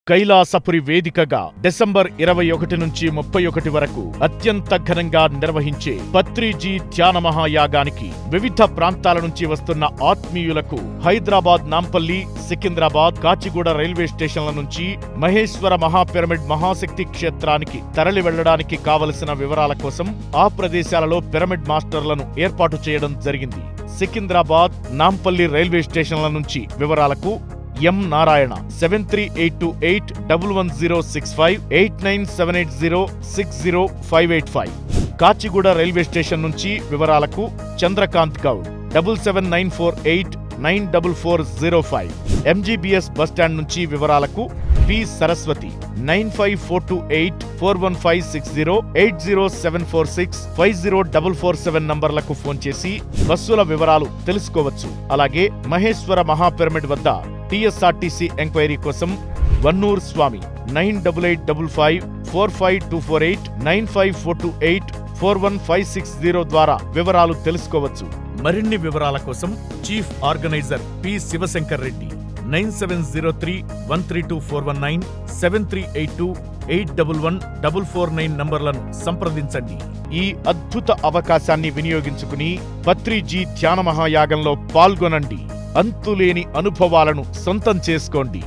కైలాసపురి వేదికగా డిసెంబర్ 21 నుంచి 31 వరకు అత్యంత ఘనంగా నిర్వహించే పత్రిజీ ధ్యాన మహాయాగానికి వివిధ ప్రాంతాల నుంచి వస్తున్న ఆత్మీయులకు హైదరాబాద్ నాంపల్లి, సికింద్రాబాద్, కాచిగూడ రైల్వే స్టేషన్ల నుంచి మహేశ్వర మహాపిరమిడ్ మహాశక్తి క్షేత్రానికి తరలి వెళ్లడానికి కావలసిన వివరాల కోసం ఆ ప్రదేశాలలో పిరమిడ్ మాస్టర్లను ఏర్పాటు చేయడం జరిగింది. సికింద్రాబాద్, నాంపల్లి రైల్వే స్టేషన్ల నుంచి వివరాలకు ఎం నారాయణ 7382811065 8978060585. కాచిగూడ రైల్వే స్టేషన్ నుంచి వివరాలకు చంద్రకాంత్ గౌడ్ 7794894405. ఎంజీబీఎస్ బస్టాండ్ నుంచి వివరాలకు పి సరస్వతి 9542841560 8074650447 నంబర్లకు ఫోన్ చేసి బస్సుల వివరాలు తెలుసుకోవచ్చు. అలాగే మహేశ్వర మహాపిరమిడ్ వద్ద టీఎస్ఆర్టీసీ ఎంక్వైరీ కోసం వన్నూర్ స్వామి 9855545248 9542841560 ద్వారా వివరాలు తెలుసుకోవచ్చు. మరిన్ని వివరాల కోసం chief organiser P Shivashankar Reddy 9703132419 7382811449 నంబర్లను సంప్రదించండి. ఈ అద్భుత అవకాశాన్ని వినియోగించుకుని పత్రిజీ ధ్యాన మహాయాగంలో పాల్గొనండి. అంతులేని అనుభవాలను సొంతం చేసుకోండి.